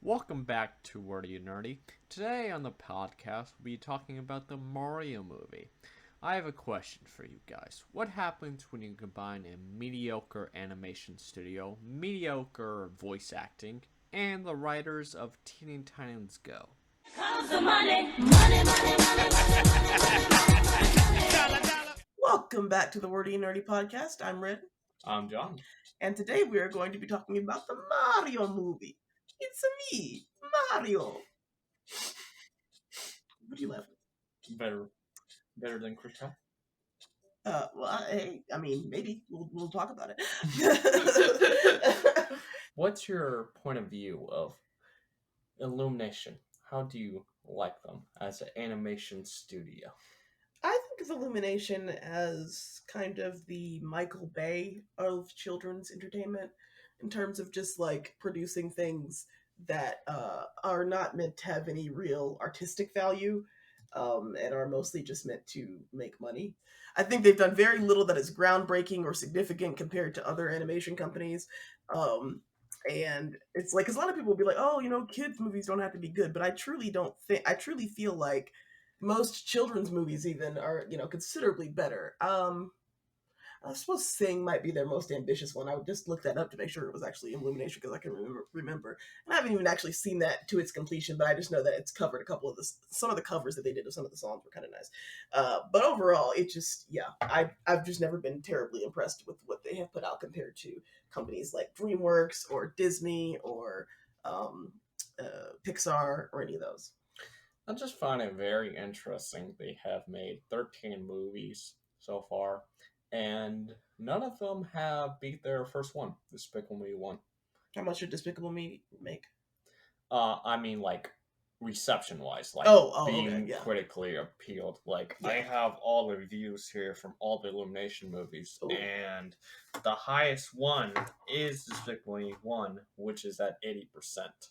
Welcome back to Wordy and Nerdy. Today on the podcast, we'll be talking about the Mario movie. I have a question for you guys. What happens when you combine a mediocre animation studio, mediocre voice acting, and the writers of Teen Titans Go? Comes the money, money, money, money, money. Welcome back to the Wordy and Nerdy podcast. I'm Red. I'm John. And today we are going to be talking about the Mario movie. It's me, Mario. What do you laugh at? Better than Christoph? I mean, maybe we'll talk about it. What's your point of view of Illumination? How do you like them as an animation studio? I think of Illumination as kind of the Michael Bay of children's entertainment in terms of just like producing things that are not meant to have any real artistic value and are mostly just meant to make money. I think they've done very little that is groundbreaking or significant compared to other animation companies. And it's like, 'cause a lot of people will be like, oh, kids' movies don't have to be good. But I truly feel like most children's movies even are, considerably better. I suppose Sing might be their most ambitious one. I would just look that up to make sure it was actually Illumination because I can remember. And I haven't even actually seen that to its completion, but I just know that it's covered some of the covers that they did of some of the songs were kind of nice. But overall, it just, I've just never been terribly impressed with what they have put out compared to companies like DreamWorks or Disney or Pixar or any of those. I just find it very interesting. They have made 13 movies so far, and none of them have beat their first one, Despicable Me 1. How much did Despicable Me make? I mean, like, reception-wise, like, being okay, yeah. critically appealed. Like, Yeah. I have all the reviews here from all the Illumination movies, Ooh. and the highest one is Despicable Me 1, which is at 80%.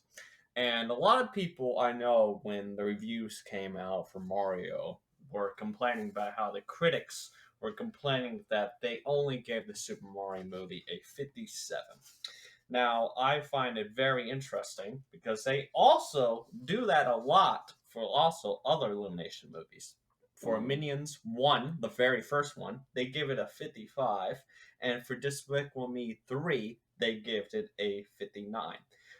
And a lot of people I know, when the reviews came out for Mario, were complaining about how the critics were complaining that they only gave the Super Mario movie a 57. Now, I find it very interesting because they also do that a lot for also other Illumination movies. For Minions 1, the very first one, they give it a 55, and for Despicable Me 3, they give it a 59.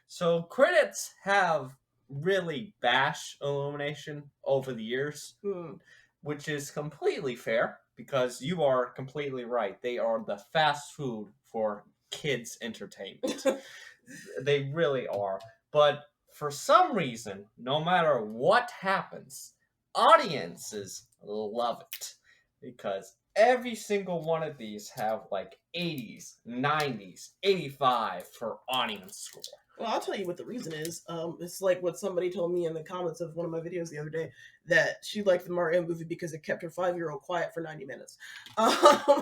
So critics have really bashed Illumination over the years, which is completely fair because you are completely right. They are the fast food for kids' entertainment. They really are. But for some reason, no matter what happens, audiences love it because every single one of these have like 80s, 90s, 85 for audience score. Well, I'll tell you what the reason is. It's like what somebody told me in the comments of one of my videos the other day, that she liked the Mario movie because it kept her 5-year-old quiet for 90 minutes. I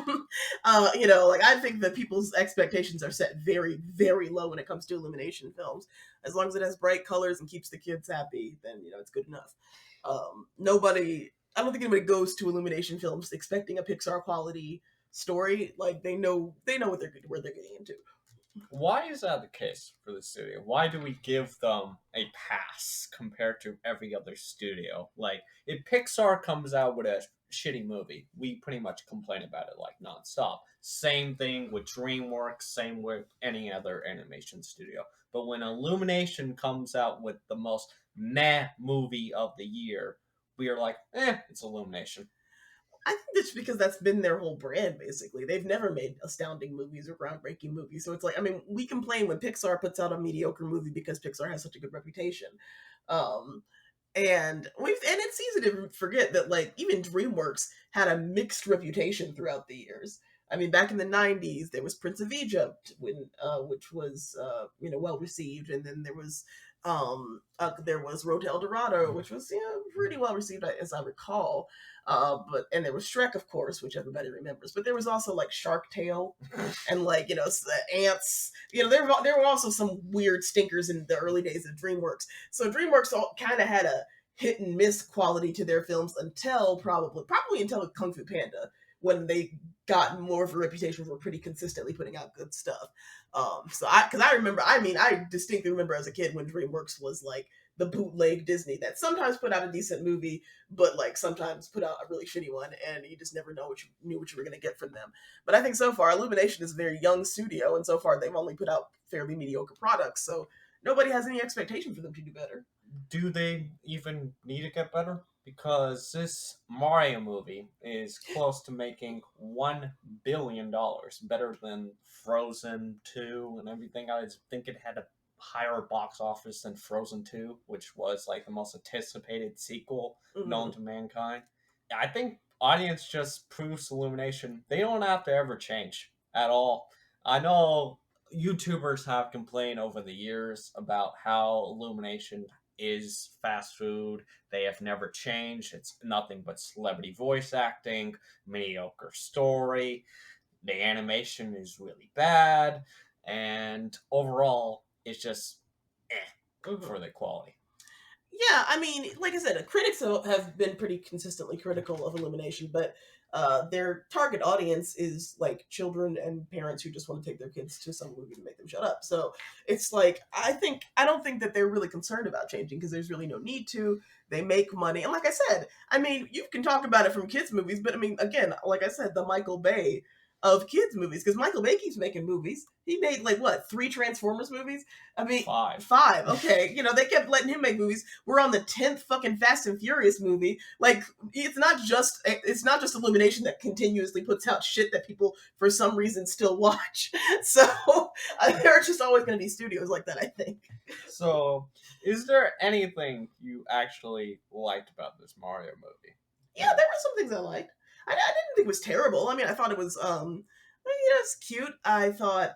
think that people's expectations are set very, very low when it comes to Illumination films. As long as it has bright colors and keeps the kids happy, then, it's good enough. I don't think anybody goes to Illumination films expecting a Pixar quality story. Like, they know where they're getting into. Why is that the case for the studio? Why do we give them a pass compared to every other studio? Like, if Pixar comes out with a shitty movie, we pretty much complain about it like nonstop. Same thing with DreamWorks, same with any other animation studio. But when Illumination comes out with the most meh movie of the year, we are like, it's Illumination. I think that's because that's been their whole brand, basically. They've never made astounding movies or groundbreaking movies. So it's like, we complain when Pixar puts out a mediocre movie because Pixar has such a good reputation. And it's easy to forget that, like, even DreamWorks had a mixed reputation throughout the years. I mean, back in the 90s, there was Prince of Egypt, which was, well received. And then there was Road to El Dorado, which was, pretty well received, as I recall. And there was Shrek, of course, which everybody remembers. But there was also like Shark Tale and like, the ants. There were also some weird stinkers in the early days of DreamWorks. So DreamWorks kind of had a hit and miss quality to their films until probably until Kung Fu Panda, when they got more of a reputation for pretty consistently putting out good stuff. Because I remember, I distinctly remember as a kid when DreamWorks was like the bootleg Disney that sometimes put out a decent movie, but like sometimes put out a really shitty one, and you just never knew what you were going to get from them. But I think so far, Illumination is a very young studio, and so far they've only put out fairly mediocre products, so nobody has any expectation for them to do better. Do they even need to get better? Because this Mario movie is close to making $1 billion, better than Frozen 2 and everything. I think it had a higher box office than Frozen 2, which was like the most anticipated sequel known to mankind. I think audience just proves Illumination. They don't have to ever change at all. I know YouTubers have complained over the years about how Illumination is fast food. They have never changed. It's nothing but celebrity voice acting, mediocre story. The animation is really bad, and overall, it's just for the quality. Yeah, I mean, like I said, critics have been pretty consistently critical of Illumination, but their target audience is like children and parents who just want to take their kids to some movie to make them shut up. So it's like I don't think that they're really concerned about changing because there's really no need to. They make money, and like I said, I mean, you can talk about it from kids' movies, but I mean, again, like I said, the Michael Bay of kids' movies, because Michael Bay keeps making movies. He made like what 3 Transformers movies? I mean, five. Okay, they kept letting him make movies. We're on the 10th fucking Fast and Furious movie. Like, it's not just Illumination that continuously puts out shit that people for some reason still watch. So there are just always going to be studios like that, I think. So, is there anything you actually liked about this Mario movie? Yeah, there were some things I liked. I didn't think it was terrible. I mean, I thought it was it's cute. I thought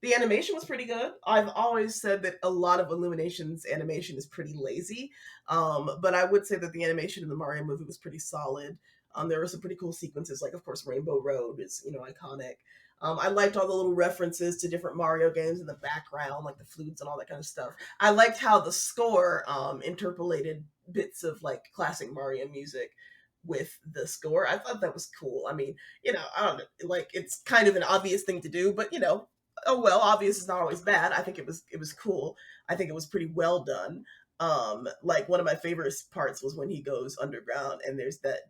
the animation was pretty good. I've always said that a lot of Illumination's animation is pretty lazy, but I would say that the animation in the Mario movie was pretty solid. There were some pretty cool sequences, like of course Rainbow Road is iconic. I liked all the little references to different Mario games in the background, like the flutes and all that kind of stuff. I liked how the score interpolated bits of like classic Mario music with the score. I thought that was cool. I mean, I don't know, like it's kind of an obvious thing to do, but oh well, obvious is not always bad. I think it was cool. I think it was pretty well done. Like one of my favorite parts was when he goes underground and there's that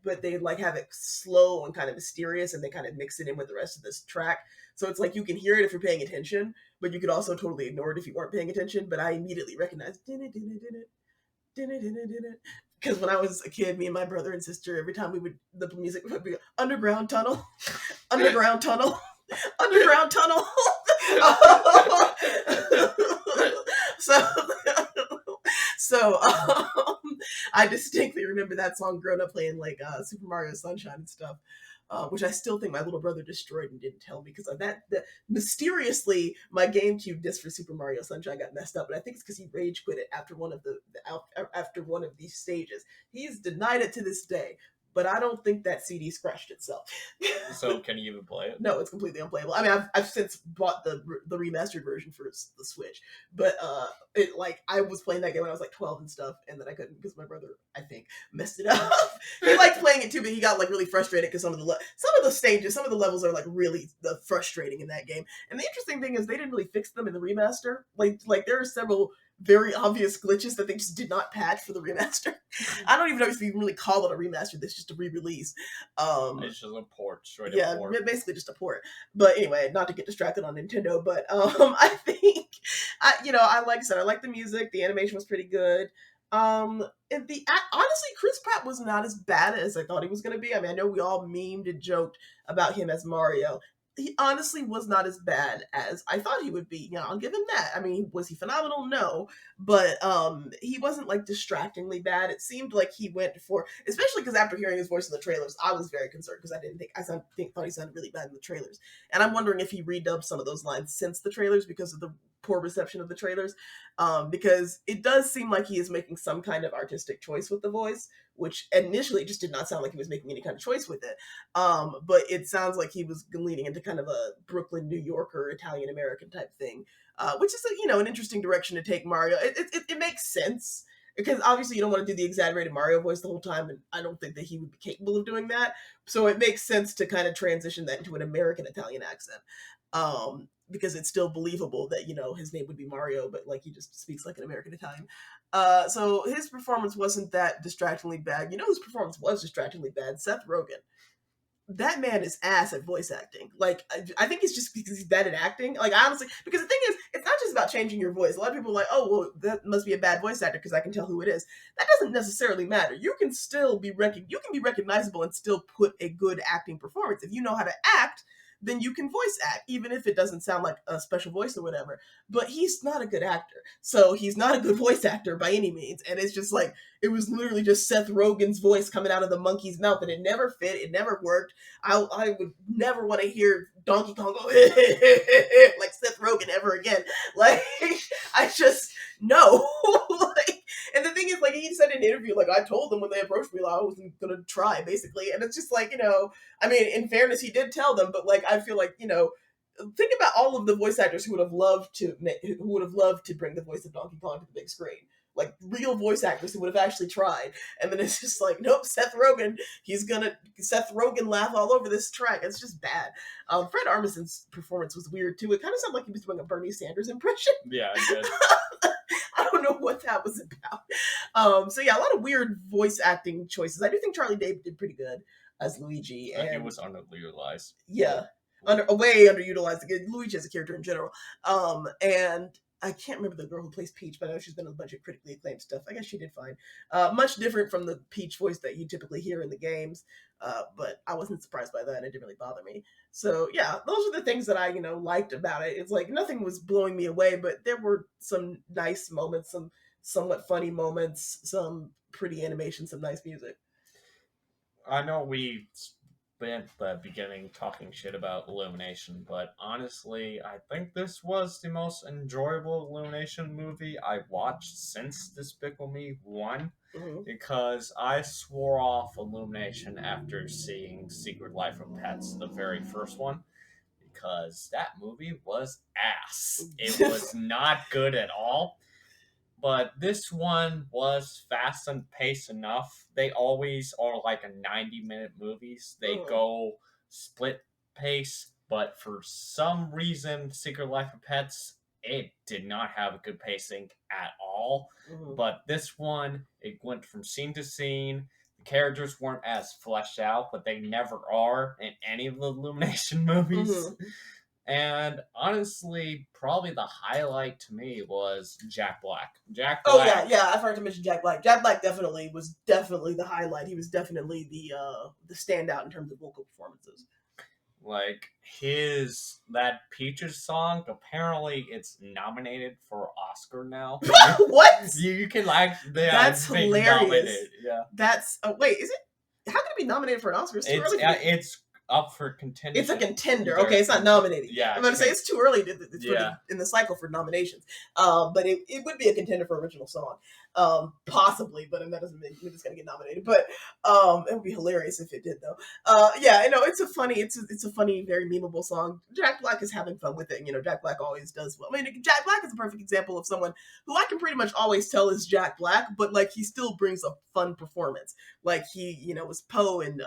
but they like have it slow and kind of mysterious and they kind of mix it in with the rest of this track. So it's like you can hear it if you're paying attention, but you could also totally ignore it if you weren't paying attention. But I immediately recognized because when I was a kid, me and my brother and sister, every time the music would be underground tunnel, underground tunnel, underground tunnel. So I distinctly remember that song growing up playing like Super Mario Sunshine and stuff. Which I still think my little brother destroyed and didn't tell me because of that. Mysteriously, my GameCube disc for Super Mario Sunshine got messed up, and I think it's because he rage quit it after one of after one of these stages. He's denied it to this day, but I don't think that CD scratched itself. So can you even play it? No, it's completely unplayable. I mean, I've since bought the remastered version for the Switch, but I was playing that game when I was like 12 and stuff, and then I couldn't because my brother, I think, messed it up. He liked playing it too, but he got like really frustrated because some of the stages, some of the levels are like really frustrating in that game. And the interesting thing is they didn't really fix them in the remaster. Like there are several very obvious glitches that they just did not patch for the remaster. I don't even know if you can really call it a remaster. This is just a re-release. It's just a port, straight up port. Yeah, basically just a port. But anyway, not to get distracted on Nintendo, but I think, like I said, I like the music. The animation was pretty good. And honestly, Chris Pratt was not as bad as I thought he was going to be. I mean, I know we all memed and joked about him as Mario. He honestly was not as bad as I thought he would be. I'll give him that. I mean, was he phenomenal? No, but he wasn't like distractingly bad. It seemed like he went for, especially because after hearing his voice in the trailers, I was very concerned because I thought he sounded really bad in the trailers, and I'm wondering if he redubbed some of those lines since the trailers because of the poor reception of the trailers, because it does seem like he is making some kind of artistic choice with the voice, which initially just did not sound like he was making any kind of choice with it. But it sounds like he was leaning into kind of a Brooklyn, New Yorker, Italian American type thing, which is an interesting direction to take Mario. It makes sense. because obviously you don't want to do the exaggerated Mario voice the whole time, and I don't think that he would be capable of doing that. So it makes sense to kind of transition that into an American Italian accent, because it's still believable that his name would be Mario, but like he just speaks like an American Italian. So his performance wasn't that distractingly bad. You know whose performance was distractingly bad? Seth Rogen. That man is ass at voice acting. Like, I think it's just because he's bad at acting. Like, honestly, because the thing is, it's not just about changing your voice. A lot of people are like, oh, well, that must be a bad voice actor because I can tell who it is. That doesn't necessarily matter. You can still be recognizable and still put a good acting performance. If you know how to act, then you can voice act, even if it doesn't sound like a special voice or whatever. But he's not a good actor. So he's not a good voice actor by any means. And it's just like, it was literally just Seth Rogen's voice coming out of the monkey's mouth, and it never fit. It never worked. I would never want to hear Donkey Kong go like Seth Rogen ever again. Like, I just, no. Like, and the thing is, like, he said in an interview, like, I told them when they approached me, like, I wasn't going to try, basically. And it's just like, I mean, in fairness, he did tell them, but, like, I feel like, think about all of the voice actors who would have loved to bring the voice of Donkey Kong to the big screen. Like, real voice actors who would have actually tried. And then it's just like, nope, Seth Rogen laugh all over this track. It's just bad. Fred Armisen's performance was weird, too. It kind of sounded like he was doing a Bernie Sanders impression. Yeah, it did. I don't know what that was about. So yeah, a lot of weird voice acting choices. I do think Charlie Day did pretty good as Luigi. And it was underutilized. Yeah. Way underutilized. Luigi as a character in general. And I can't remember the girl who plays Peach, but I know she's been in a bunch of critically acclaimed stuff. I guess she did fine. Much different from the Peach voice that you typically hear in the games. But I wasn't surprised by that, and it didn't really bother me. So yeah, those are the things that I, liked about it. It's like nothing was blowing me away, but there were some nice moments, some somewhat funny moments, some pretty animation, some nice music. I know we spent the beginning talking shit about Illumination, but honestly, I think this was the most enjoyable Illumination movie I watched since Despicable Me 1, because I swore off Illumination after seeing Secret Life of Pets, the very first one, because that movie was ass. It was not good at all. But this one was fast and paced enough. They always are like a 90-minute movies. They go split pace, but for some reason, Secret Life of Pets, it did not have a good pacing at all. But this one, it went from scene to scene. The characters weren't as fleshed out, but they never are in any of the Illumination movies. And honestly, probably the highlight to me was Jack Black. Jack Black. Oh yeah, I forgot to mention Jack Black. Jack Black was definitely the highlight. He was definitely the standout in terms of vocal performances. Like that Peaches song, apparently it's nominated for Oscar now. What? You can that's hilarious. Yeah. That's wait, is it? How can it be nominated for an Oscar? It's up for contention. It's a contender. Okay, it's not nominated. Yeah, I'm going to say it's too early in the cycle for nominations. But it would be a contender for original song. Possibly, but that doesn't mean it's going to get nominated. But it would be hilarious if it did, though. Yeah, it's a funny, very memeable song. Jack Black is having fun with it. Jack Black always does well. I mean, Jack Black is a perfect example of someone who I can pretty much always tell is Jack Black, but like he still brings a fun performance. Like he, was Poe in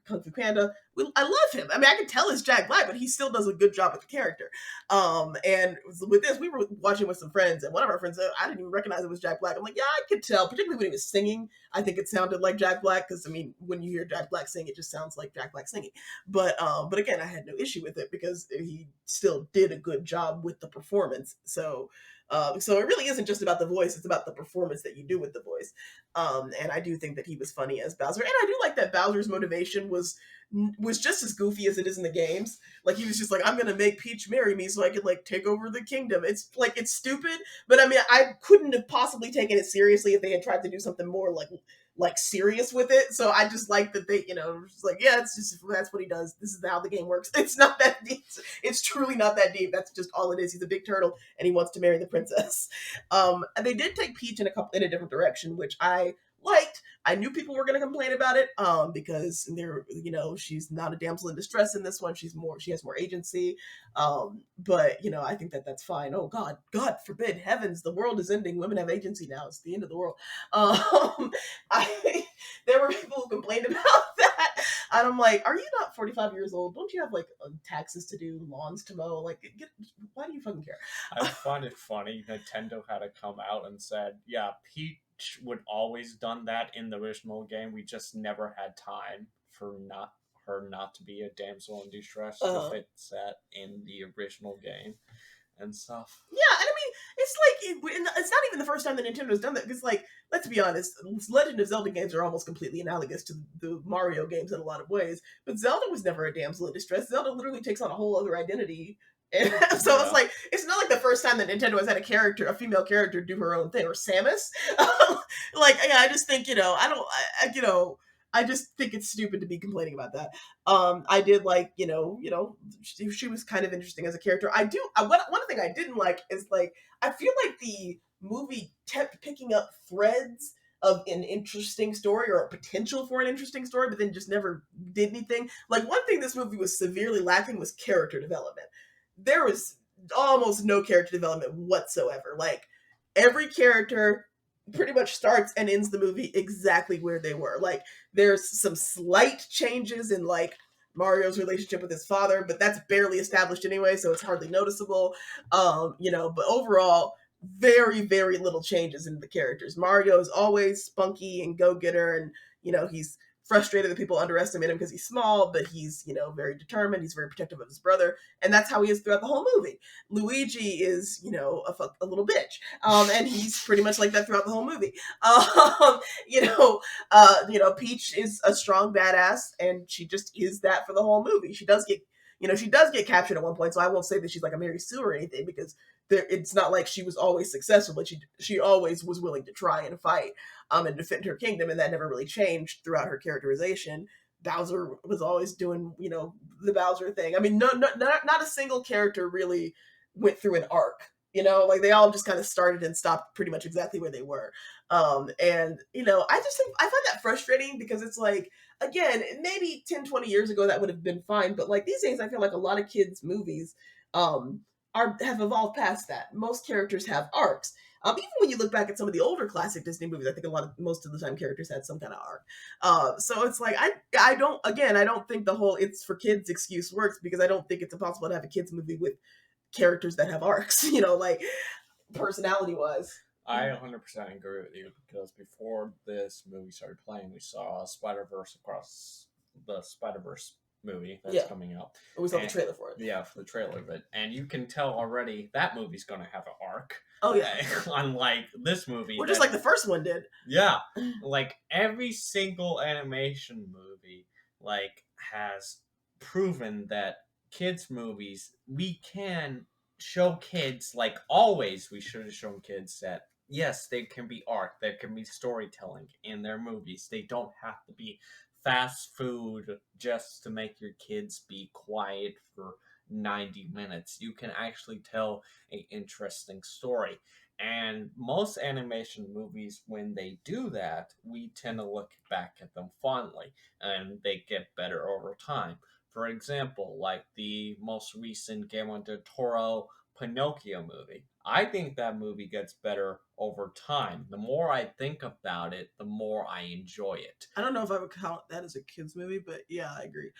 Kung Fu Panda. I love him. I mean, I can tell it's Jack Black, but he still does a good job with the character. And with this, we were watching with some friends, and one of our friends said, I didn't even recognize it was Jack Black. I'm like, yeah, I could tell, particularly when he was singing. I think it sounded like Jack Black, because, I mean, when you hear Jack Black sing, it just sounds like Jack Black singing. But again, I had no issue with it, because he still did a good job with the performance. So it really isn't just about the voice, it's about the performance that you do with the voice. And I do think that he was funny as Bowser. And I do like that Bowser's motivation was just as goofy as it is in the games. Like, he was just like, I'm gonna make Peach marry me so I can, like, take over the kingdom. It's like, it's stupid, but I mean, I couldn't have possibly taken it seriously if they had tried to do something more like serious with it. So I just like that they, just like, yeah, it's just, that's what he does. This is how the game works. It's not that deep. It's truly not that deep. That's just all it is. He's a big turtle and he wants to marry the princess. And they did take Peach in a different direction, which I liked, I knew people were going to complain about it, because they're, she's not a damsel in distress in this one. She has more agency. But I think that that's fine. Oh God forbid, heavens, the world is ending. Women have agency now. It's the end of the world. I there were people who complained about that, and I'm like, are you not 45 years old? Don't you have like taxes to do, lawns to mow? Like, why do you fucking care? I find it funny. Nintendo had to come out and said, "Yeah, Peach would always done that in the original game. We just never had time for her not to be a damsel in distress to fit that in the original game and stuff." Yeah, and I mean, it's like it's not even the first time that Nintendo's done that. Because, like, let's be honest, Legend of Zelda games are almost completely analogous to the Mario games in a lot of ways. But Zelda was never a damsel in distress. Zelda literally takes on a whole other identity. And so Yeah. it's like, it's not like the first time that Nintendo has had a female character do her own thing, or Samus. Like, yeah, I just think, I just think it's stupid to be complaining about that. I did like, she was kind of interesting as a character. One thing I didn't like is, like, I feel like the movie kept picking up threads of an interesting story, or a potential for an interesting story, but then just never did anything. Like, one thing this movie was severely lacking was character development. There was almost no character development whatsoever. Like, every character pretty much starts and ends the movie exactly where they were. Like, there's some slight changes in, like, Mario's relationship with his father, but that's barely established anyway, so it's hardly noticeable. But overall, very, very little changes in the characters. Mario is always spunky and go-getter, and, he's frustrated that people underestimate him because he's small, but he's, very determined. He's very protective of his brother, and that's how he is throughout the whole movie. Luigi is, a little bitch, and he's pretty much like that throughout the whole movie. Peach is a strong badass, and she just is that for the whole movie. She does get captured at one point, so I won't say that she's like a Mary Sue or anything, because it's not like she was always successful, but she always was willing to try and fight, and defend her kingdom, and that never really changed throughout her characterization. Bowser was always doing, the Bowser thing. I mean, not a single character really went through an arc. Like, they all just kind of started and stopped pretty much exactly where they were. I just think I find that frustrating, because it's like, again, maybe 10, 20 years ago that would have been fine, but like these days I feel like a lot of kids' movies have evolved past that. Most characters have arcs. Even when you look back at some of the older classic Disney movies, I think most of the time characters had some kind of arc. So it's like, I don't think the whole "it's for kids" excuse works, because I don't think it's impossible to have a kids movie with characters that have arcs, like, personality wise. I 100% agree with you, because before this movie started playing, we saw Spider-Verse Across the Spider-Verse movie that's coming out. We saw the trailer for it. Yeah, for the trailer of it. And you can tell already that movie's going to have an arc. Oh, yeah. Unlike this movie. Or just like the first one did. Yeah. Like, every single animation movie, like, has proven that kids' movies, we can show kids, like, always we should have shown kids that, yes, there can be art, there can be storytelling in their movies. They don't have to be fast food just to make your kids be quiet for 90 minutes. You can actually tell an interesting story. And most animation movies, when they do that, we tend to look back at them fondly, and they get better over time. For example, like the most recent Guillermo del Toro Pinocchio movie. I think that movie gets better over time. The more I think about it, the more I enjoy it. I don't know if I would count that as a kids movie, but yeah, I agree.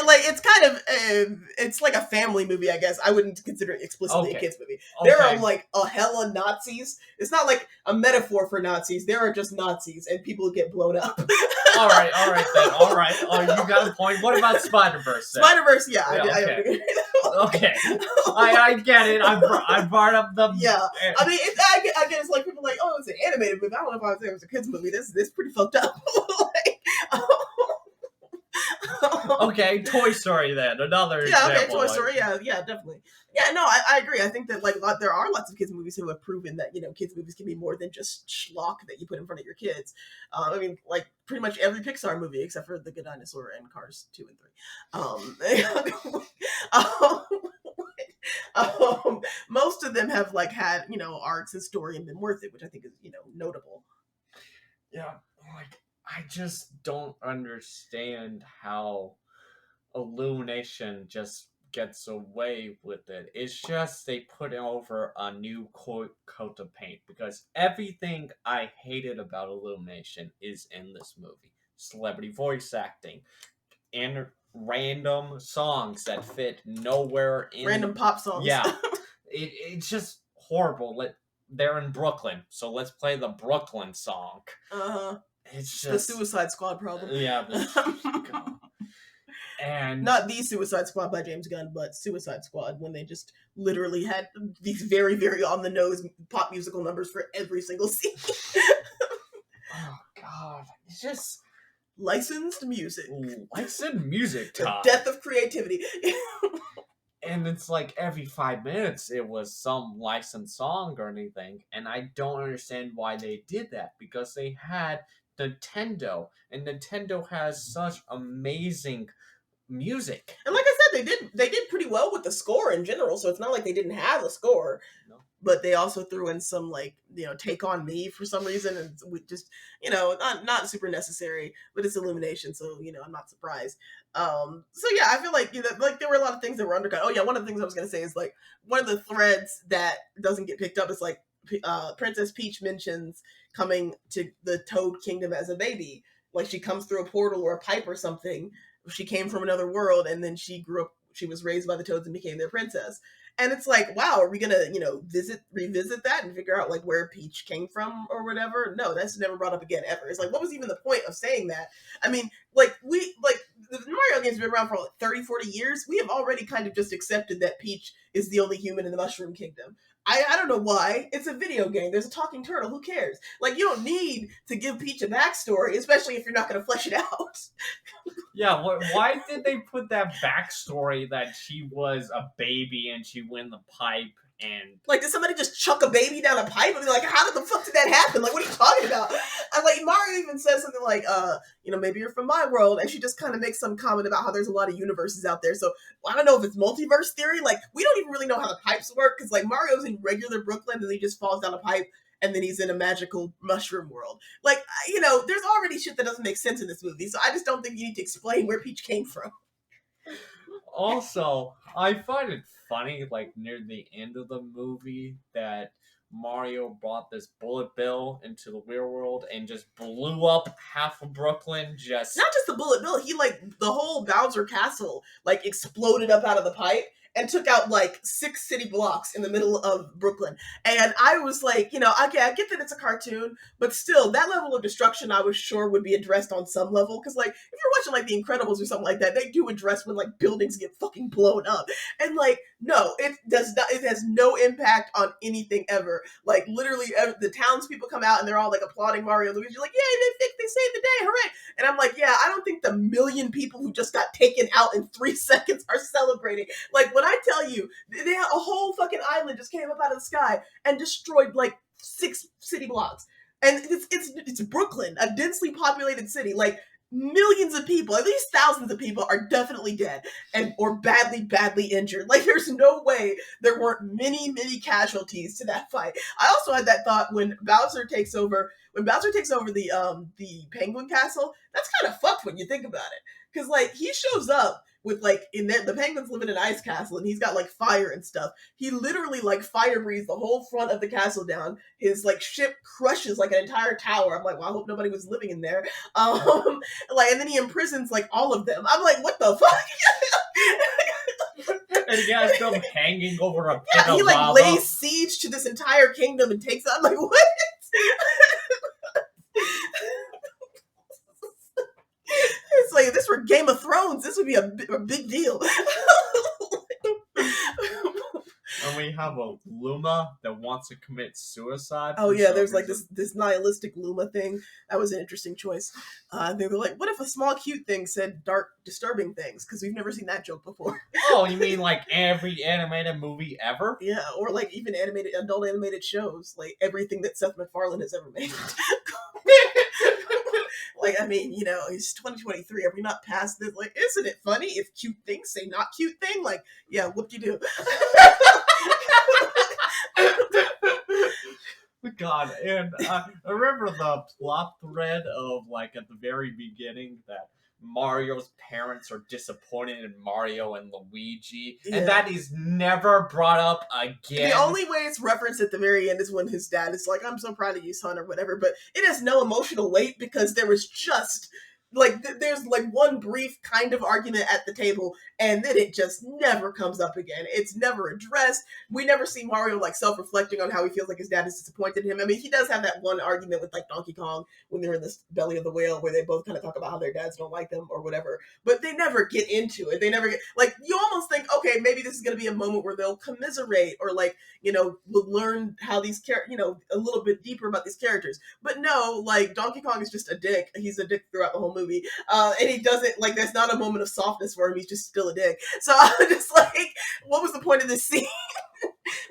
Like, it's kind of it's like a family movie, I guess. I wouldn't consider it explicitly a kids movie. There are like a hella Nazis. It's not like a metaphor for Nazis. There are just Nazis, and people get blown up. all right then. All right. Oh, you got a point. What about Spider-Verse? Spider-Verse, yeah. Okay. I get it. I brought up the... Yeah. I mean, I guess, like, people are like, oh, it's an animated movie. I don't know if I would say it was a kids movie. This pretty fucked up. Okay, Toy Story then. Another example. Okay, Toy Story. Yeah, definitely. Yeah, no, I agree. I think that, like, there are lots of kids movies who have proven that, kids movies can be more than just schlock that you put in front of your kids. I mean, like, pretty much every Pixar movie except for The Good Dinosaur and Cars 2 and 3. Most of them have, like, had, arcs and story and been worth it, which I think is, notable. Yeah, like I just don't understand how Illumination just gets away with it. It's just they put over a new coat of paint because everything I hated about Illumination is in this movie. Celebrity voice acting and random songs that fit nowhere in Random pop songs. Yeah. It's just horrible. They're in Brooklyn, so let's play the Brooklyn song. It's just the Suicide Squad problem. Yeah, and not the Suicide Squad by James Gunn, but Suicide Squad, when they just literally had these very, very on the nose pop musical numbers for every single scene. Oh God, it's just licensed music. Licensed music time. The death of creativity. And it's like every 5 minutes it was some licensed song or anything, and I don't understand why they did that, because they had Nintendo, and Nintendo has such amazing music. And like I said, they did pretty well with the score in general, so it's not like they didn't have a score. No. But they also threw in some, like, Take On Me for some reason, and we just, not super necessary, but it's Illumination, so, I'm not surprised. So yeah, I feel like, like there were a lot of things that were undercut. Oh yeah, one of the things I was going to say is, like, one of the threads that doesn't get picked up is, like, Princess Peach mentions coming to the Toad Kingdom as a baby. Like, she comes through a portal or a pipe or something. She came from another world, and then she grew up, she was raised by the Toads and became their princess. And it's like, wow, are we gonna, revisit that and figure out, like, where Peach came from or whatever? No, that's never brought up again ever. It's like, what was even the point of saying that? I mean, the Mario games have been around for like 30, 40 years. We have already kind of just accepted that Peach is the only human in the Mushroom Kingdom. I don't know why. It's a video game. There's a talking turtle. Who cares? Like, you don't need to give Peach a backstory, especially if you're not going to flesh it out. Yeah, why did they put that backstory that she was a baby and she went in the pipe and... Like, did somebody just chuck a baby down a pipe and be like, how the fuck did that happen? Like, what are you talking about? And, like, Mario even says something like, maybe you're from my world, and she just kind of makes some comment about how there's a lot of universes out there, so I don't know if it's multiverse theory. Like, we don't even really know how the pipes work, because, like, Mario's in regular Brooklyn, and then he just falls down a pipe, and then he's in a magical mushroom world. Like, there's already shit that doesn't make sense in this movie, so I just don't think you need to explain where Peach came from. Also, I find it funny, like, near the end of the movie, that Mario brought this bullet bill into the real world and just blew up half of Brooklyn. Not just the bullet bill, he, like, the whole Bowser Castle, like, exploded up out of the pipe and took out, like, 6 city blocks in the middle of Brooklyn. And I was like, okay, I get that it's a cartoon, but still, that level of destruction I was sure would be addressed on some level. Because, like, if you're watching, like, The Incredibles or something like that, they do address when, like, buildings get fucking blown up. And, like, no, it does not. It has no impact on anything ever. Like, literally, the townspeople come out and they're all, like, applauding Mario Luigi. Like, yay, they saved the day, hooray! And I'm like, yeah, I don't think the million people who just got taken out in 3 seconds are celebrating. Like, when I tell you, a whole fucking island just came up out of the sky and destroyed, like, 6 city blocks. And it's Brooklyn, a densely populated city. Like, millions of people, at least thousands of people, are definitely dead or badly injured. Like, there's no way there weren't many casualties to that fight. I also had that thought when Bowser takes over the Penguin Castle. That's kind of fucked when you think about it, because, like, he shows up with, like, the penguins live in an ice castle, and he's got, like, fire and stuff. He literally, like, fire breathes the whole front of the castle down. His, like, ship crushes, like, an entire tower. I'm like, well, I hope nobody was living in there. And then he imprisons, like, all of them. I'm like, what the fuck? And he has them hanging over a pit of he, like, lava. lays siege to this entire kingdom and takes out. I'm like, what? It's like, if this were Game of Thrones, this would be a big deal. And we have a Luma that wants to commit suicide. Oh yeah, there's like this nihilistic Luma thing. That was an interesting choice. They were like, what if a small cute thing said dark, disturbing things? Because we've never seen that joke before. Oh, you mean like every animated movie ever? Yeah, or like even adult animated shows, like everything that Seth MacFarlane has ever made. Like, I mean, it's 2023. Are we not past this? Like, isn't it funny if cute things say not cute thing? Like, yeah, whoop-de-doo. God, and I remember the plot thread of like at the very beginning that Mario's parents are disappointed in Mario and Luigi, and that is never brought up again. The only way it's referenced at the very end is when his dad is like, "I'm so proud of you, son," or whatever. But it has no emotional weight because there was just like there's like one brief kind of argument at the table, and then it just never comes up again. It's never addressed. We never see Mario like self-reflecting on how he feels like his dad is disappointed in him. I mean, he does have that one argument with like Donkey Kong when they're in the belly of the whale, where they both kind of talk about how their dads don't like them or whatever. But they never get into it. They never get like you almost think, okay, maybe this is going to be a moment where they'll commiserate or like we'll learn how these a little bit deeper about these characters. But no, like Donkey Kong is just a dick. He's a dick throughout the whole movie. And he doesn't like there's not a moment of softness for him. He's just still a dick. So I'm just like, what was the point of this scene?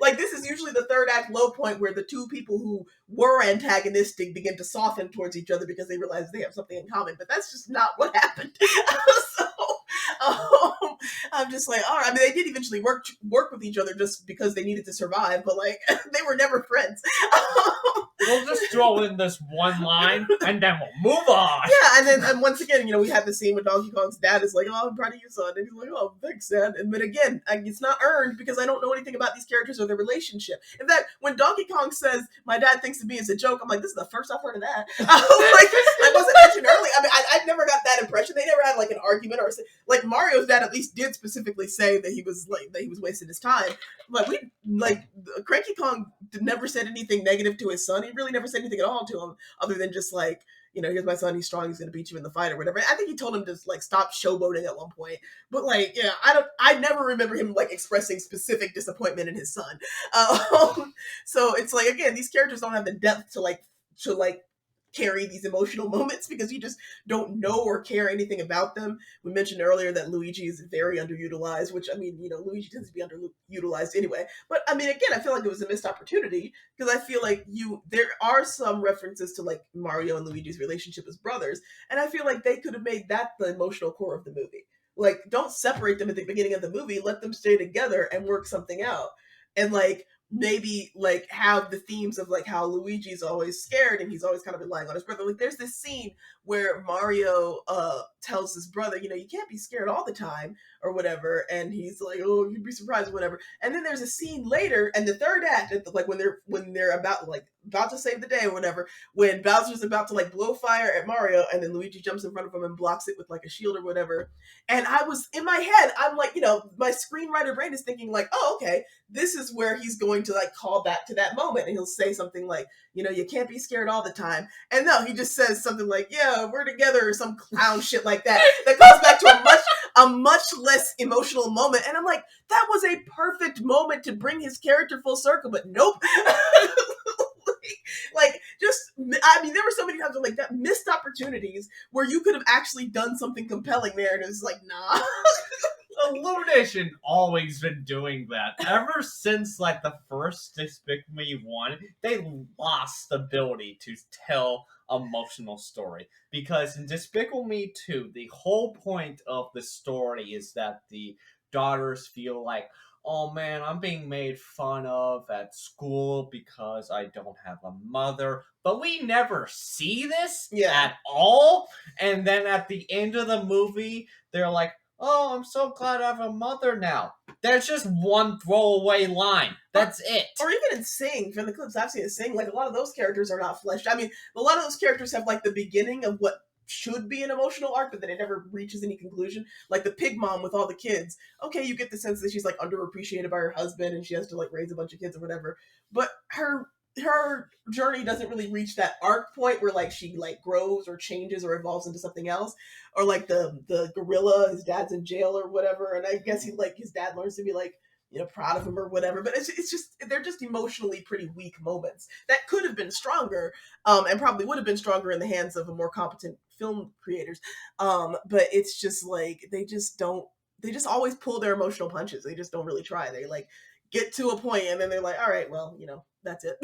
Like this is usually the third act low point where the two people who were antagonistic begin to soften towards each other because they realize they have something in common. But that's just not what happened. So I'm just like, all right. I mean, they did eventually work with each other just because they needed to survive, but like they were never friends. We'll just throw in this one line and then we'll move on. Yeah, and once again, we had the scene where Donkey Kong's dad is like, "Oh, I'm proud of you, son," and he's like, "Oh, thanks, Dad." But again, it's not earned because I don't know anything about these characters or their relationship. In fact, when Donkey Kong says, "My dad thinks of me as a joke," I'm like, "This is the first I've heard of that." Like wasn't mentioned earlier. I mean, I never got that impression. They never had like an argument or like Mario's dad at least did specifically say that he was wasting his time. Like Cranky Kong never said anything negative to his son. He really never said anything at all to him, other than just like, here's my son, he's strong, he's gonna beat you in the fight or whatever. I think he told him to like stop showboating at one point. But like, yeah, I never remember him like expressing specific disappointment in his son. So it's like again, these characters don't have the depth to carry these emotional moments because you just don't know or care anything about them. We mentioned earlier that Luigi is very underutilized, which I mean, Luigi tends to be underutilized anyway. But I mean, again, I feel like it was a missed opportunity because I feel like there are some references to like Mario and Luigi's relationship as brothers, and I feel like they could have made that the emotional core of the movie. Like, don't separate them at the beginning of the movie. Let them stay together and work something out. And like, maybe like have the themes of like how Luigi's always scared and he's always kind of relying on his brother. Like there's this scene where Mario tells his brother, you can't be scared all the time or whatever, and he's like, "Oh, you'd be surprised," or whatever. And then there's a scene later in the third act, like when they're about to save the day or whatever, when Bowser's about to like blow fire at Mario, and then Luigi jumps in front of him and blocks it with like a shield or whatever. And I was in my head, I'm like, my screenwriter brain is thinking like, "Oh, okay, this is where he's going to like call back to that moment," and he'll say something like, "You can't be scared all the time." And no, he just says something like, "Yeah, we're together," or some clown shit like that. That goes back to a much less emotional moment. And I'm like, that was a perfect moment to bring his character full circle, but nope. I mean, there were so many times like that missed opportunities where you could have actually done something compelling there, and it was like, nah. Illumination always been doing that. Ever since like the first Despicable Me 1, they lost the ability to tell emotional story. Because in Despicable Me 2, the whole point of the story is that the daughters feel like, "Oh man, I'm being made fun of at school because I don't have a mother." But we never see this at all. And then at the end of the movie, they're like, "Oh, I'm so glad I have a mother now." There's just one throwaway line. That's it. Or even in Sing, from the clips I've seen in Sing, like a lot of those characters are not fleshed. I mean, a lot of those characters have like the beginning of what should be an emotional arc, but then it never reaches any conclusion. Like the pig mom with all the kids. Okay, you get the sense that she's like underappreciated by her husband and she has to like raise a bunch of kids or whatever. But her journey doesn't really reach that arc point where like she like grows or changes or evolves into something else. Or like the gorilla, his dad's in jail or whatever, and I guess his dad learns to be like, proud of him or whatever. But it's just, they're just emotionally pretty weak moments that could have been stronger, and probably would have been stronger in the hands of a more competent film creators. But it's just like they just always pull their emotional punches. They just don't really try. They like get to a point and then they're like, all right, well, that's it.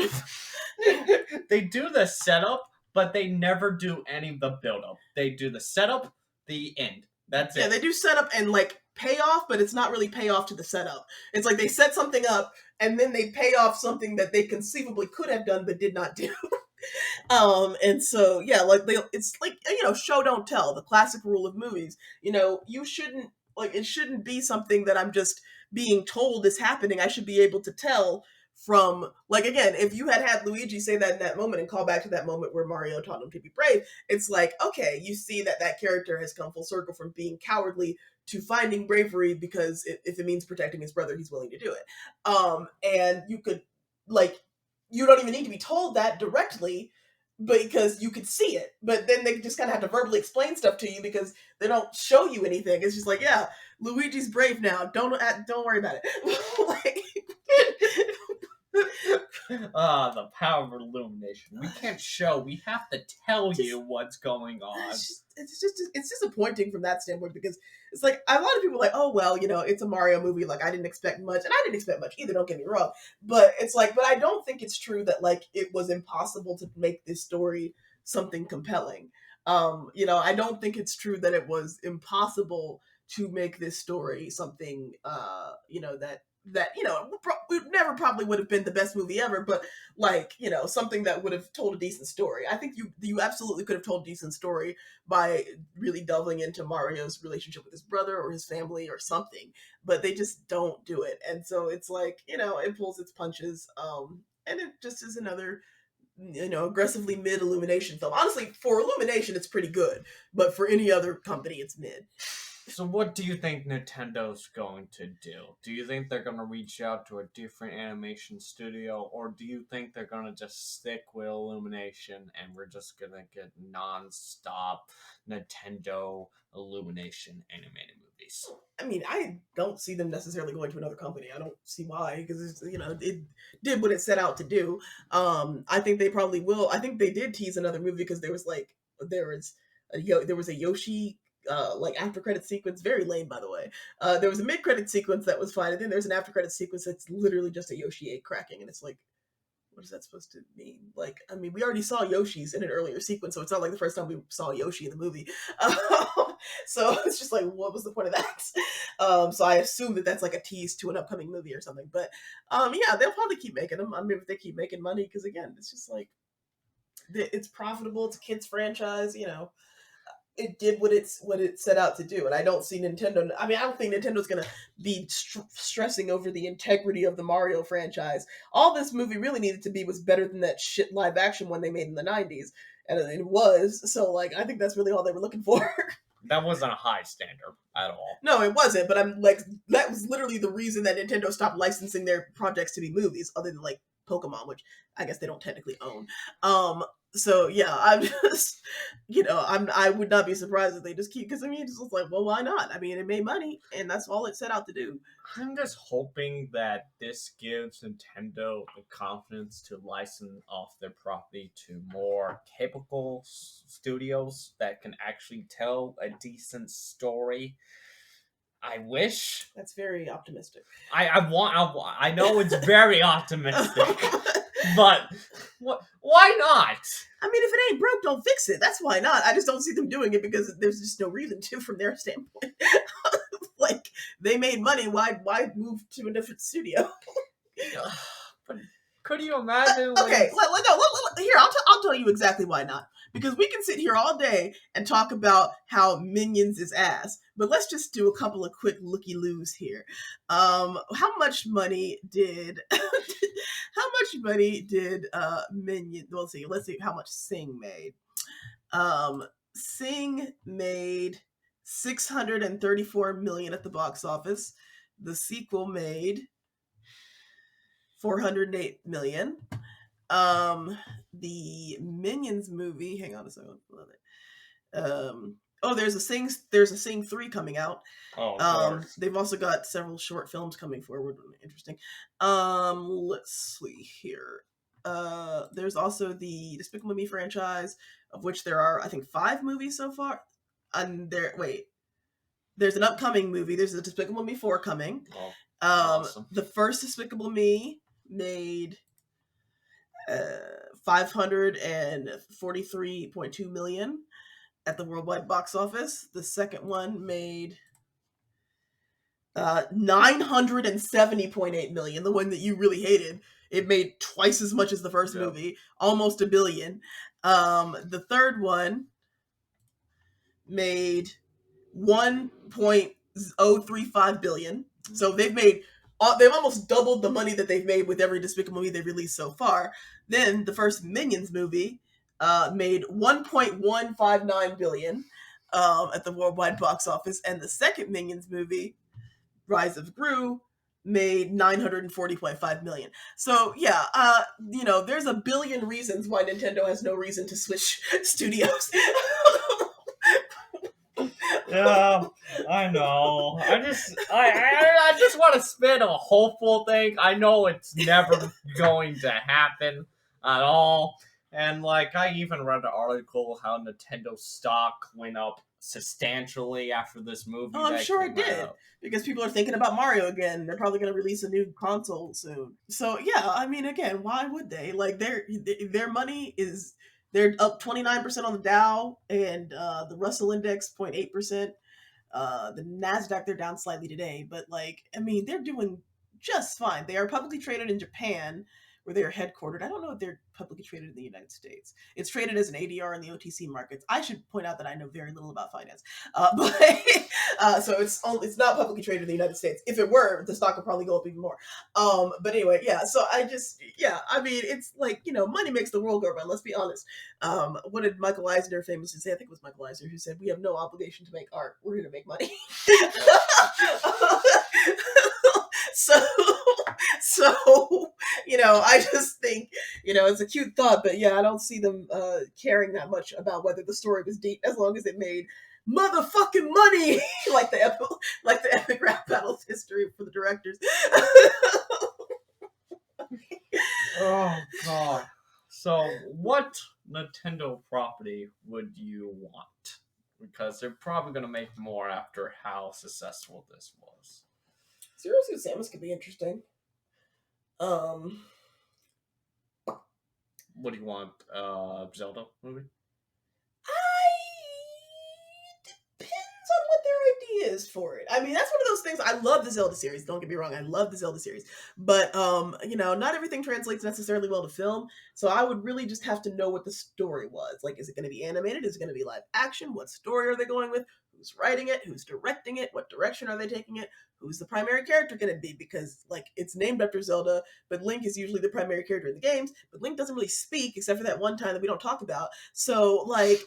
They do the setup, but they never do any of the build-up. They do the setup, the end. That's it. Yeah, they do setup and like payoff, but it's not really payoff to the setup. It's like they set something up and then they pay off something that they conceivably could have done but did not do. And so yeah, like it's like, show don't tell, the classic rule of movies. You shouldn't, like, it shouldn't be something that I'm just being told is happening. I should be able to tell from, like, again, if you had Luigi say that in that moment and call back to that moment where Mario taught him to be brave, it's like, okay, you see that character has come full circle from being cowardly to finding bravery, because if it means protecting his brother, he's willing to do it. And you could, like, you don't even need to be told that directly, because you could see it. But then they just kind of have to verbally explain stuff to you because they don't show you anything. It's just like, yeah, Luigi's brave now. Don't worry about it. Like, the power of illumination. We can't show. We have to tell you what's going on. It's disappointing from that standpoint, because it's like, a lot of people are like, oh well, it's a Mario movie. Like, I didn't expect much, and I didn't expect much either. Don't get me wrong, but it's like, but I don't think it's true that, like, it was impossible to make this story something compelling. I don't think it's true that it was impossible to make this story something, that never probably would have been the best movie ever, but, like, something that would have told a decent story. I think you absolutely could have told a decent story by really delving into Mario's relationship with his brother or his family or something, but they just don't do it. And so it's like, it pulls its punches, and it just is another, aggressively mid Illumination film. Honestly, for Illumination it's pretty good, but for any other company it's mid. So what do you think Nintendo's going to do? Do you think they're going to reach out to a different animation studio, or do you think they're going to just stick with Illumination and we're just going to get non-stop Nintendo Illumination animated movies? I mean, I don't see them necessarily going to another company. I don't see why, because it did what it set out to do. I think they probably will. I think they did tease another movie, because there was a Yoshi, like, after credit sequence, very lame, by the way. There was a mid credit sequence that was fine, and then there's an after credit sequence that's literally just a Yoshi egg cracking, and it's like, what is that supposed to mean? Like, I mean, we already saw Yoshi's in an earlier sequence, so it's not like the first time we saw Yoshi in the movie. So it's just like, what was the point of that? So I assume that that's like a tease to an upcoming movie or something. But yeah, they'll probably keep making them. I mean, if they keep making money, because again, it's just like, it's profitable. It's a kids franchise. It did what it set out to do, and I don't see Nintendo. I mean, I don't think Nintendo's gonna be stressing over the integrity of the Mario franchise. All this movie really needed to be was better than that shit live action one they made in the '90s, and it was. So, like, I think that's really all they were looking for. That wasn't a high standard at all. No, it wasn't. But I'm like, that was literally the reason that Nintendo stopped licensing their projects to be movies, other than, like, Pokemon, which I guess they don't technically own. So yeah, I'm just, I would not be surprised if they just keep, because I mean, it's just like, well, why not? I mean, it made money, and that's all it set out to do. I'm just hoping that this gives Nintendo the confidence to license off their property to more capable studios that can actually tell a decent story. I wish. That's very optimistic. I know it's very optimistic. But why not? I mean, if it ain't broke, don't fix it. That's why not. I just don't see them doing it, because there's just no reason to, from their standpoint. Like, they made money. Why move to a different studio? But could you imagine? Okay, here, I'll tell you exactly why not. Because we can sit here all day and talk about how Minions is ass, but let's just do a couple of quick looky-loos here. How much money did Minion? Let's see how much Sing made. Sing made $634 million at the box office. The sequel made $408 million. The Minions movie, hang on a second. There's a Sing 3 coming out. They've also got several short films coming forward. Interesting. Let's see here. There's also the Despicable Me franchise, of which there are, I think, 5 movies so far. And there's an upcoming movie. There's a Despicable Me 4 coming. Awesome. The first Despicable Me made $543.2 million at the worldwide box office. The second one made $970.8 million, the one that you really hated. It made twice as much as the first movie, almost $1 billion. The third one made 1.035 billion. So they've almost doubled the money that they've made with every Despicable movie they've released so far. Then the first Minions movie made 1.159 billion at the worldwide box office, and the second Minions movie, Rise of Gru, made 940.5 million. So yeah, there's a billion reasons why Nintendo has no reason to switch studios. Yeah, I know. I just want to spin a hopeful thing. I know it's never going to happen at all. And like, I even read an article how Nintendo stock went up substantially after this movie. Oh, I'm sure it did, because people are thinking about Mario again. They're probably going to release a new console soon. So yeah, I mean, again, why would they? Like, their money is. They're up 29% on the Dow, and the Russell Index 0.8%. The Nasdaq, they're down slightly today, but like, I mean, they're doing just fine. They are publicly traded in Japan, where they are headquartered. I don't know if they're publicly traded in the United States. It's traded as an ADR in the OTC markets. I should point out that I know very little about finance, so it's not publicly traded in the United States. If it were, the stock would probably go up even more. But anyway, yeah. So I mean, it's like, money makes the world go round. Let's be honest. What did Michael Eisner famously say? I think it was Michael Eisner who said, "We have no obligation to make art. We're here to make money." So I just think, it's a cute thought, but yeah, I don't see them caring that much about whether the story was deep, as long as it made motherfucking money, like the epic rap battles history for the directors. Oh god. So what Nintendo property would you want? Because they're probably going to make more after how successful this was. Zero Suit Samus could be interesting. What do you want? Zelda movie? Depends on what their idea is for it. I mean, that's one of those things. I love the Zelda series. Don't get me wrong. I love the Zelda series. But, not everything translates necessarily well to film. So I would really just have to know what the story was. Like, is it going to be animated? Is it going to be live action? What story are they going with? Who's writing it? Who's directing it? What direction are they taking it? Who's the primary character going to be? Because, like, it's named after Zelda, but Link is usually the primary character in the games, but Link doesn't really speak except for that one time that we don't talk about. So, like,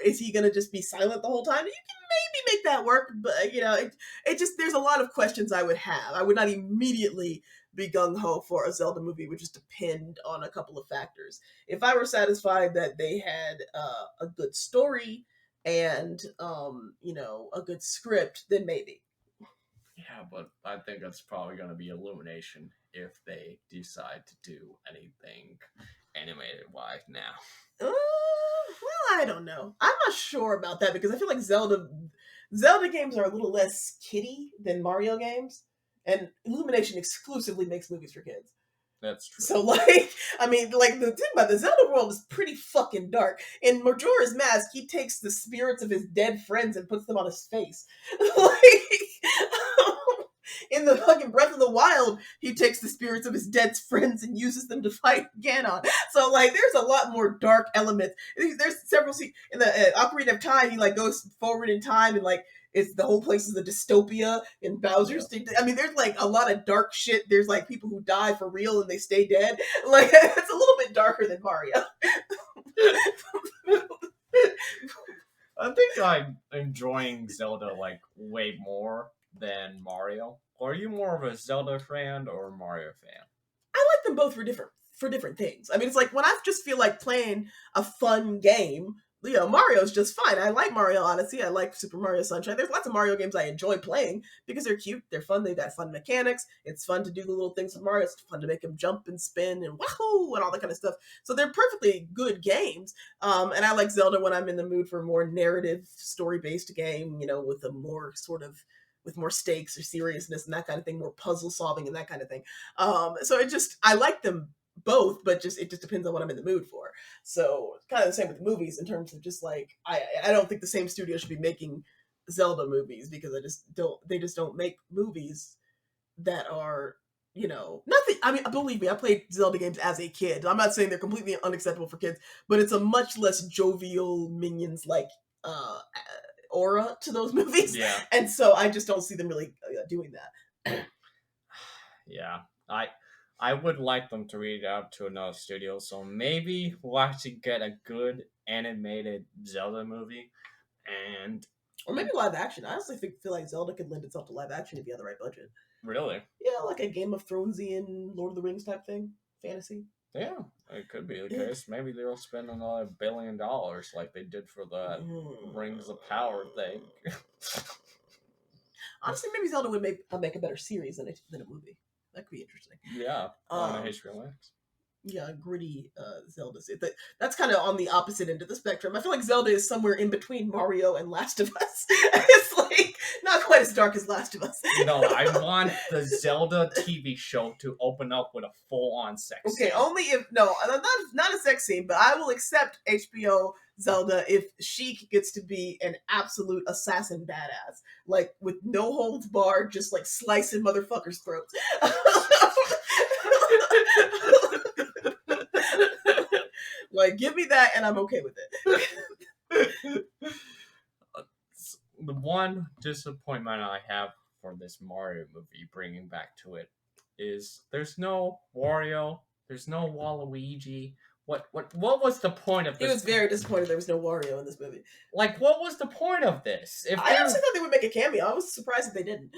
is he going to just be silent the whole time? You can maybe make that work, but, it just, there's a lot of questions I would have. I would not immediately be gung-ho for a Zelda movie. It would just depend on a couple of factors. If I were satisfied that they had a good story and, a good script, then maybe. Yeah, but I think it's probably going to be Illumination if they decide to do anything animated-wise now. Well, I don't know. I'm not sure about that, because I feel like Zelda games are a little less kiddie than Mario games, and Illumination exclusively makes movies for kids. That's true. So, like, I mean, like, the thing about the Zelda world is pretty fucking dark. In Majora's Mask, he takes the spirits of his dead friends and puts them on his face. Like, in the fucking Breath of the Wild, he takes the spirits of his dead friends and uses them to fight Ganon. So, like, there's a lot more dark elements. There's several scenes in the Ocarina of Time. He, like, goes forward in time, and, like, the whole place is a dystopia in Bowser's. Yeah. I mean, there's, like, a lot of dark shit. There's, like, people who die for real and they stay dead. Like, it's a little bit darker than Mario. I think I'm enjoying Zelda, like, way more than Mario. Or are you more of a Zelda fan or a Mario fan? I like them both for different things. I mean, it's like, when I just feel like playing a fun game, Mario's just fine. I like Mario Odyssey. I like Super Mario Sunshine. There's lots of Mario games I enjoy playing because they're cute, they're fun, they've got fun mechanics. It's fun to do the little things with Mario. It's fun to make him jump and spin and wahoo and all that kind of stuff. So they're perfectly good games. And I like Zelda when I'm in the mood for a more narrative, story-based game, with a more sort of with more stakes or seriousness and that kind of thing, more puzzle solving and that kind of thing. So I like them both, but it just depends on what I'm in the mood for. So kind of the same with movies in terms of just like, I don't think the same studio should be making Zelda movies because they just don't make movies that are, nothing. I mean, believe me, I played Zelda games as a kid. I'm not saying they're completely unacceptable for kids, but it's a much less jovial Minions like aura to those movies. Yeah. And so I just don't see them really doing that. Yeah. I would like them to read it out to another studio, so maybe we'll actually get a good animated Zelda movie, and or maybe live action. I honestly feel like Zelda could lend itself to live action if you had the right budget. Really? Yeah, like a Game of Thronesian Lord of the Rings type thing, fantasy. Yeah, it could be the case. Maybe they'll spend another $1 billion like they did for the Rings of Power thing. Honestly, maybe Zelda would make a better series than a movie. That could be interesting. Yeah, on HBO Max. Yeah, gritty Zelda. That's kind of on the opposite end of the spectrum. I feel like Zelda is somewhere in between Mario and Last of Us. It's like not quite as dark as Last of Us. No, I want the Zelda TV show to open up with a full-on sex scene. Only if not a sex scene, but I will accept HBO Zelda if she gets to be an absolute assassin badass, like with no holds barred, just like slicing motherfuckers' throats. Like, give me that, and I'm okay with it. The one disappointment I have for this Mario movie, bringing back to it, is there's no Wario, there's no Waluigi. What was the point of this? He was very disappointed there was no Wario in this movie. Like, what was the point of this? I honestly thought they would make a cameo. I was surprised that they didn't.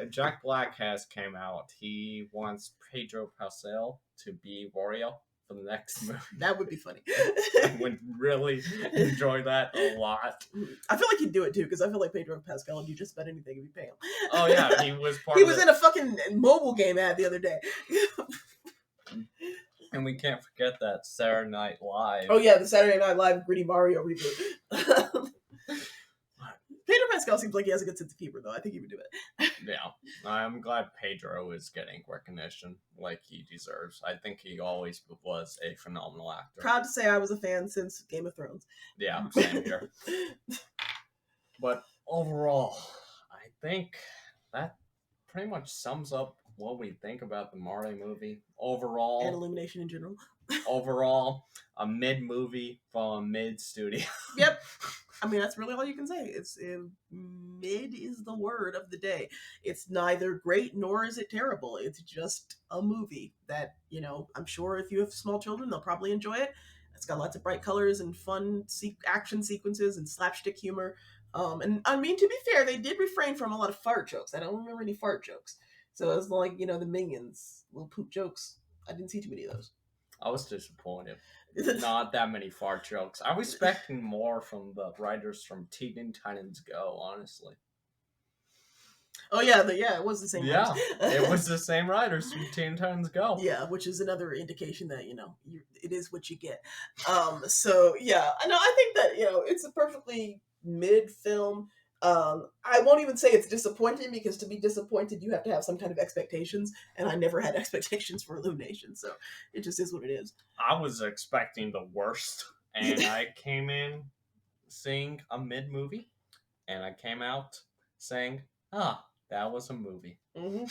Jack Black has came out. He wants Pedro Pascal to be Wario for the next movie. That would be funny. I would really enjoy that a lot. I feel like he'd do it too, because I feel like Pedro Pascal would do just about anything if you pay him. Oh yeah, he was He was in a fucking mobile game ad the other day. And we can't forget that Saturday Night Live. Oh yeah, the Saturday Night Live Gritty Mario reboot. Pedro Pascal seems like he has a good sense of humor, though. I think he would do it. Yeah, I'm glad Pedro is getting recognition like he deserves. I think he always was a phenomenal actor. Proud to say I was a fan since Game of Thrones. Yeah, same here. But overall, I think that pretty much sums up what we think about the Mario movie. Overall, and Illumination in general. Overall, a mid movie from a mid studio. Yep. I mean, that's really all you can say. It's mid is the word of the day. It's neither great nor is it terrible. It's just a movie that, I'm sure if you have small children, they'll probably enjoy it. It's got lots of bright colors and fun action sequences and slapstick humor. And I mean, to be fair, they did refrain from a lot of fart jokes. I don't remember any fart jokes. So it was like, the Minions, little poop jokes. I didn't see too many of those. I was disappointed. Not that many fart jokes. I was expecting more from the writers from Teen Titans Go, honestly. Oh yeah, it was the same. Yeah, it was the same writers from Teen Titans Go. Yeah, which is another indication that it is what you get. So yeah, I think that it's a perfectly mid film. I won't even say it's disappointing, because to be disappointed you have to have some kind of expectations, and I never had expectations for Illumination, so it just is what it is. I was expecting the worst, and I came in seeing a mid movie, and I came out saying, that was a movie. Mm-hmm.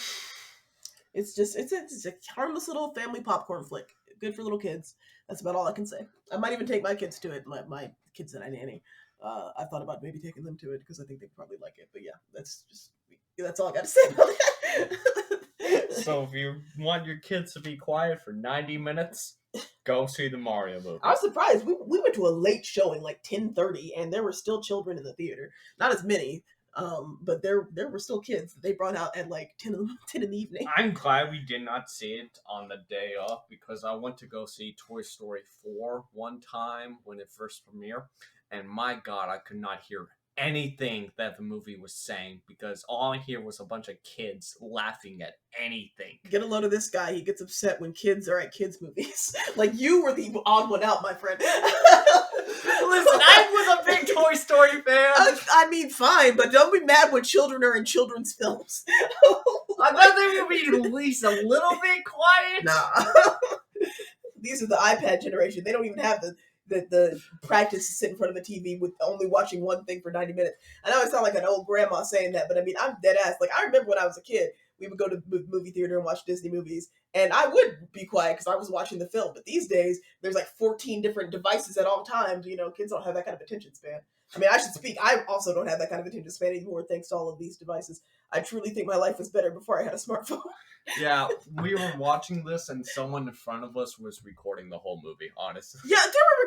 It's a harmless little family popcorn flick, good for little kids. That's about all I can say. I might even take my kids to it. My kids that I nanny. I thought about maybe taking them to it because I think they'd probably like it. But yeah, that's all I got to say about that. So if you want your kids to be quiet for 90 minutes, go see the Mario movie. I was surprised. We went to a late showing, like 10:30, and there were still children in the theater. Not as many, but there were still kids that they brought out at like 10 in the evening. I'm glad we did not see it on the day of, because I went to go see Toy Story 4 one time when it first premiered. And my God, I could not hear anything that the movie was saying, because all I hear was a bunch of kids laughing at anything. Get a load of this guy. He gets upset when kids are at kids' movies. Like, you were the odd one out, my friend. Listen, I was a big Toy Story fan. I mean, fine, but don't be mad when children are in children's films. I thought they would be at least a little bit quiet. Nah. These are the iPad generation. They don't even have the that the practice to sit in front of the TV with only watching one thing for 90 minutes. I know I sound like an old grandma saying that, but I mean, I'm dead ass. Like, I remember when I was a kid, we would go to the movie theater and watch Disney movies, and I would be quiet because I was watching the film. But these days, there's like 14 different devices at all times. You know, kids don't have that kind of attention span. I mean, I should speak. I also don't have that kind of attention span anymore, thanks to all of these devices. I truly think my life was better before I had a smartphone. Yeah, we were watching this, and someone in front of us was recording the whole movie. Honestly, Yeah, they were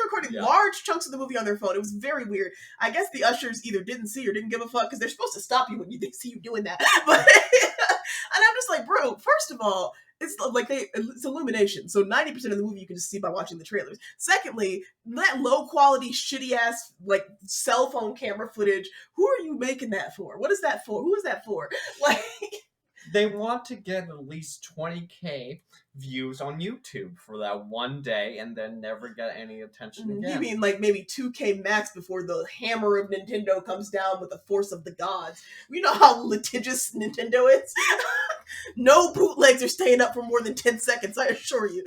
recording Yeah. large chunks of the movie on their phone. It was very weird. I guess the ushers either didn't see or didn't give a fuck because they're supposed to stop you when they see you doing that. But and I'm just like, bro. First of all, it's like it's illumination, so 90% of the movie you can just see by watching the trailers. Secondly, that low quality, shitty ass like cell phone camera footage. Who are you making that for? What is that for? Who is that for? Like. they want to get at least 20K views on YouTube for that one day, and then never get any attention again. You mean like maybe 2K max before the hammer of Nintendo comes down with the force of the gods? You know how litigious Nintendo is? No bootlegs are staying up for more than 10 seconds, I assure you.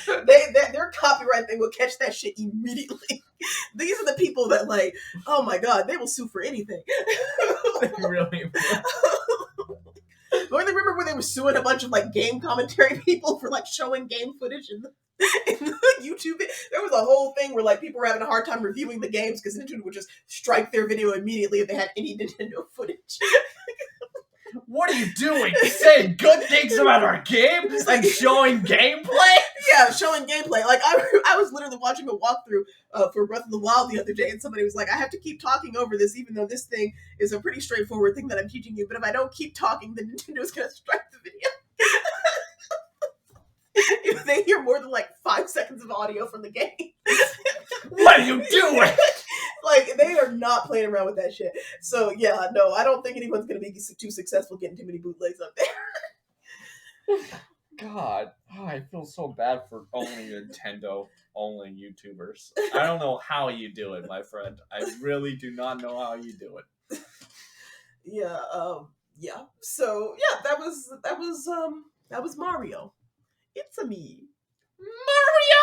Their copyright thing will catch that shit immediately. These are the people that like, oh my god, they will sue for anything. They really will. Or they remember when they were suing a bunch of like game commentary people for like showing game footage in the YouTube? There was a whole thing where like people were having a hard time reviewing the games because Nintendo would just strike their video immediately if they had any Nintendo footage. What are you doing? Saying good things about our game and showing gameplay? Yeah, showing gameplay. Like I was literally watching a walkthrough for Breath of the Wild the other day, and somebody was like, "I have to keep talking over this, even though this thing is a pretty straightforward thing that I'm teaching you. But if I don't keep talking, then Nintendo's gonna strike the video." If they hear more than like 5 seconds of audio from the game. What are you doing? Like, they are not playing around with that shit. So, yeah, no, I don't think anyone's going to be too successful getting too many bootlegs up there. God, I feel so bad for only Nintendo, only YouTubers. I don't know how you do it, my friend. I really do not know how you do it. Yeah. So, yeah, that was Mario. It's a me. Mario!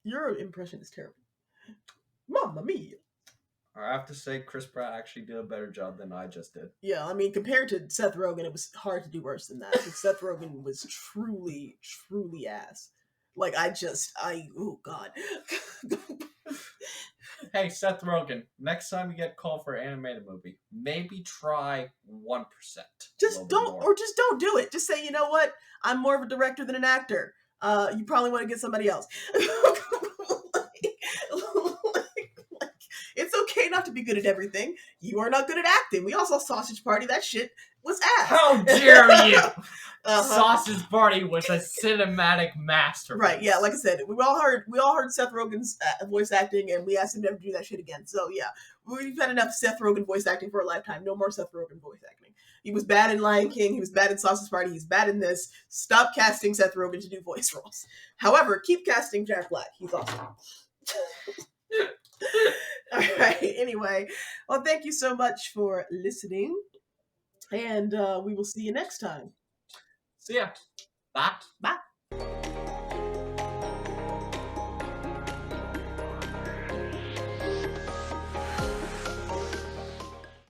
Your impression is terrible. Mamma mia. I have to say, Chris Pratt actually did a better job than I just did. Yeah, I mean, compared to Seth Rogen, it was hard to do worse than that. Because Seth Rogen was truly, truly ass. Like, oh god. Hey, Seth Rogen, next time you get called for an animated movie, maybe try 1%. Just don't do it. Just say, you know what? I'm more of a director than an actor. You probably want to get somebody else. It's okay not to be good at everything. You are not good at acting. We all saw Sausage Party. That shit was ass. How dare you! Sausage Party was a cinematic masterpiece. Right, yeah, like I said, we all heard Seth Rogen's voice acting, and we asked him never to do that shit again. So yeah, we've had enough Seth Rogen voice acting for a lifetime. No more Seth Rogen voice acting. He was bad in Lion King. He was bad in Sausage Party. He's bad in this. Stop casting Seth Rogen to do voice roles. However, keep casting Jack Black. He's awesome. All right. Anyway, well, thank you so much for listening, and we will see you next time. See ya. Bye. Bye.